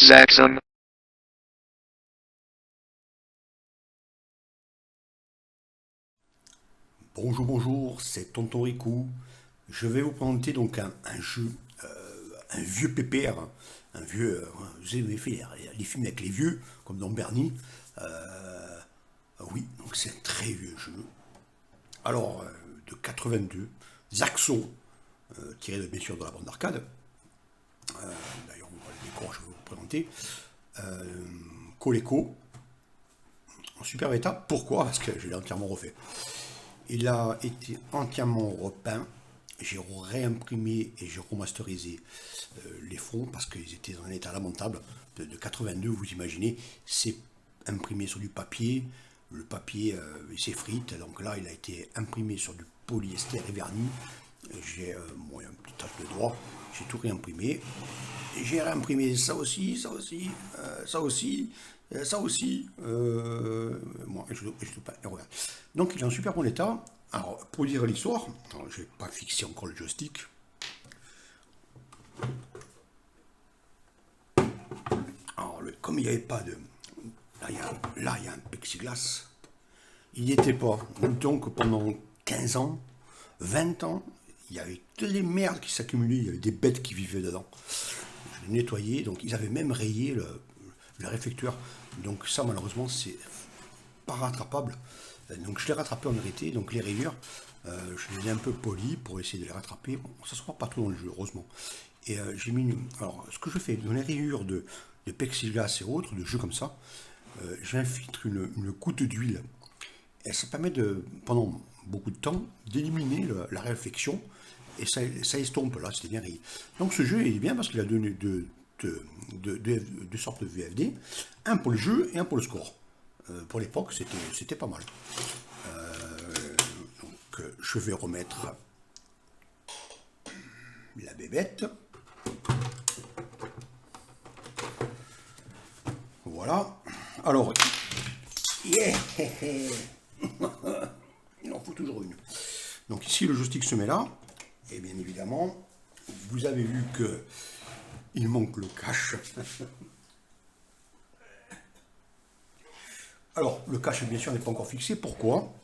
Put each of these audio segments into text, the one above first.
Jackson. Bonjour, bonjour, c'est Tonton Rico. Je vais vous présenter donc un jeu, un vieux pépère, un vieux. Vous avez fait les films avec les vieux, comme dans Bernie. Oui, donc c'est un très vieux jeu. Alors, de 82, Zaxxon, tiré bien sûr de la bande d'arcade. D'ailleurs, le décor, je vais vous le présenter. Euh, Coleco, en super bêta. Pourquoi? Parce que je l'ai entièrement refait. Il a été entièrement repeint. J'ai réimprimé et j'ai remasterisé les fonds parce qu'ils étaient dans un état lamentable. De 82, vous imaginez, c'est imprimé sur du papier. Le papier s'effrite. Donc là, il a été imprimé sur du polyester et verni. J'ai bon, il y a une petite tache de droit. J'ai tout réimprimé. Et j'ai réimprimé ça aussi, ça aussi, ça aussi, ça aussi. Bon, et je pas, et voilà. Donc il est en super bon état. Alors, pour dire l'histoire, je n'ai pas fixé encore le joystick. Alors, comme il n'y avait pas de. Là, il y a un plexiglas. Il n'y était pas. Donc, pendant 15 ans, 20 ans, il y avait que des merdes qui s'accumulaient. Il y avait des bêtes qui vivaient dedans. Je l'ai nettoyé. Donc, ils avaient même rayé le réflecteur. Donc, ça, malheureusement, c'est pas rattrapable. Donc, je l'ai rattrapé en vérité. Donc, les rayures, je les ai un peu polies pour essayer de les rattraper. Bon, ça se voit pas trop dans le jeu, heureusement. Et j'ai mis alors, ce que je fais dans les rayures de plexiglas et autres, de jeux comme ça, j'infiltre une goutte d'huile. Et ça permet de, pendant beaucoup de temps, d'éliminer la réflexion. Et ça estompe, là, c'était bien rayé. Donc ce jeu il est bien parce qu'il a donné deux sortes de VFD. Un pour le jeu et un pour le score. Pour l'époque, c'était pas mal. Donc je vais remettre la bébête. Voilà. Alors, yeah, il en faut toujours une. Donc ici, le joystick se met là. Et bien évidemment, vous avez vu que il manque le cache. Alors, le cache, bien sûr, n'est pas encore fixé. Pourquoi?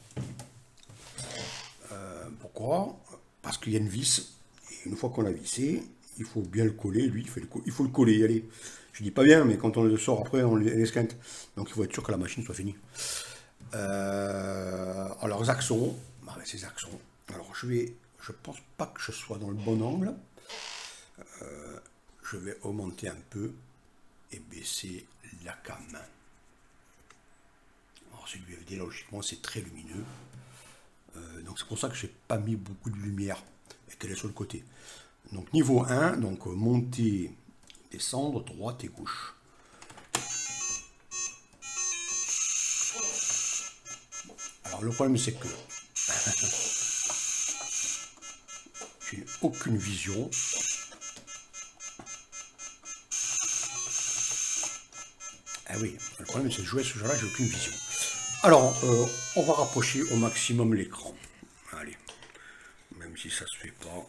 Pourquoi? Parce qu'il y a une vis. Et une fois qu'on l'a vissé, il faut bien le coller. Lui, il faut le coller. Allez. Je dis pas bien, mais quand on le sort après, on l'esquinte. Donc il faut être sûr que la machine soit finie. Alors, Zaxxon. Bah, c'est Zaxxon. Alors, je pense pas que je sois dans le bon angle. Je vais augmenter un peu et baisser la cam. Alors, c'est du VFD, logiquement, c'est très lumineux. Donc, c'est pour ça que j'ai pas mis beaucoup de lumière et qu'elle est sur le côté. Donc, niveau 1, donc monter, descendre, droite et gauche. Alors, le problème, c'est que je n'ai aucune vision. Ah oui, le problème, c'est de jouer à ce jeu-là, j'ai aucune vision. Alors, on va rapprocher au maximum l'écran. Allez, même si ça se fait pas,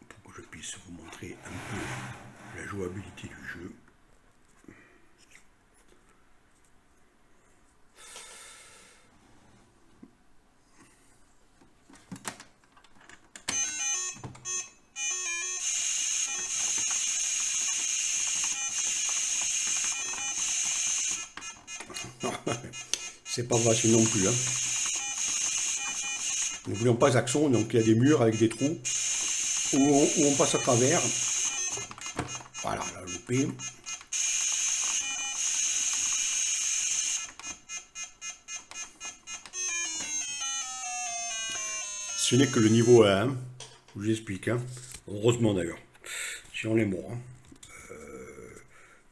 pour que je puisse vous montrer un peu la jouabilité du jeu. C'est pas facile non plus. Hein. N'oublions pas Zaxxon, donc il y a des murs avec des trous où on passe à travers. Voilà, la loupé. Ce n'est que le niveau 1, hein. Je vous explique. Hein. Heureusement d'ailleurs. Si on est mort. Hein.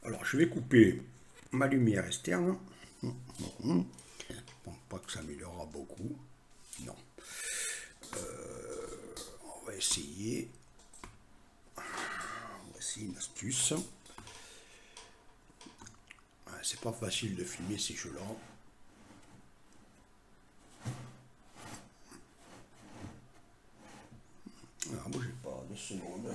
Alors je vais couper ma lumière externe. Bon, pas que ça améliorera beaucoup. Non. On va essayer. Voici une astuce. C'est pas facile de filmer ces jeux-là. Ah, bougez pas, 2 secondes.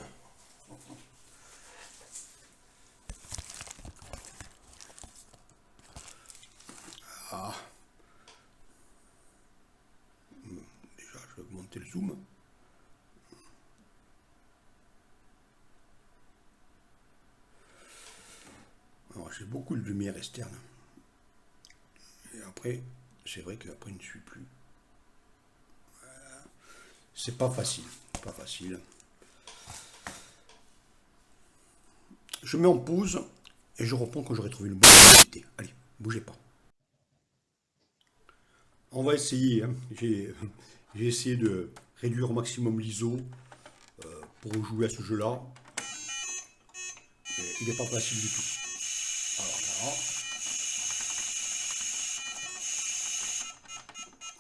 j'ai beaucoup de lumière externe. Et après, c'est vrai qu'après, il ne suit plus. C'est pas facile. Pas facile. Je mets en pause et je reprends quand j'aurai trouvé une bonne activité. Allez, bougez pas. On va essayer, hein. J'ai essayé de réduire au maximum l'ISO pour jouer à ce jeu-là. Et il n'est pas facile du tout. Alors voilà.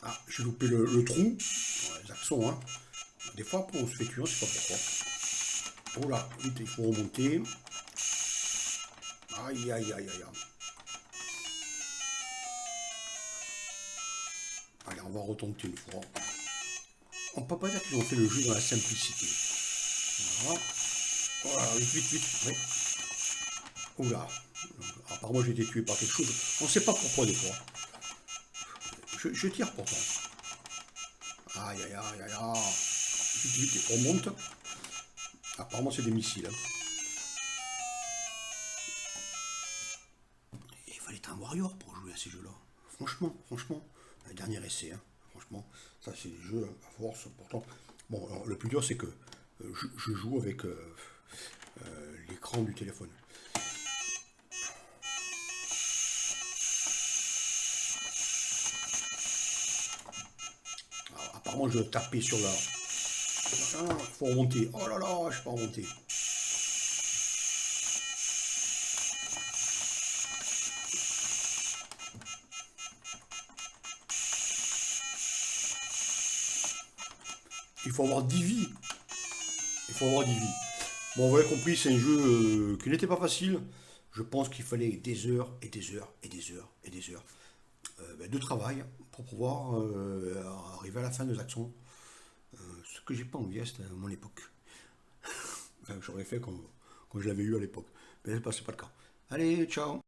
Ah, j'ai loupé le trou. Ouais, les accents, hein. Des fois, après, on se fait tuer, on ne sait pas pourquoi. Oh là, vite, il faut remonter. Aïe, aïe, aïe, aïe. Allez, on va retenter une fois. On ne peut pas dire qu'ils ont fait le jeu dans la simplicité. Voilà. Voilà, vite, vite, vite. Oui. Oula. Apparemment, j'ai été tué par quelque chose. On ne sait pas pourquoi des fois. Je tire pourtant. Aïe, aïe, aïe, aïe, aïe. Vite, vite, on monte. Apparemment, c'est des missiles. Hein. Et il fallait être un warrior pour jouer à ces jeux-là. Franchement, un dernier essai. Hein. Franchement, ça, c'est des jeux à force. Pourtant, bon, alors, le plus dur, c'est que je joue avec l'écran du téléphone. Alors, apparemment, je tapais sur la... Ah, il faut remonter. Oh là là, je ne suis pas remonté. Il faut avoir 10 vies. Il faut avoir 10 vies. Bon, vous avez compris, c'est un jeu qui n'était pas facile. Je pense qu'il fallait des heures et des heures et des heures et des heures de travail pour pouvoir arriver à la fin de Zaxxon. Ce que j'ai pas envie, c'était à mon époque. J'aurais fait quand je l'avais eu à l'époque. Mais c'est pas le cas. Allez, ciao.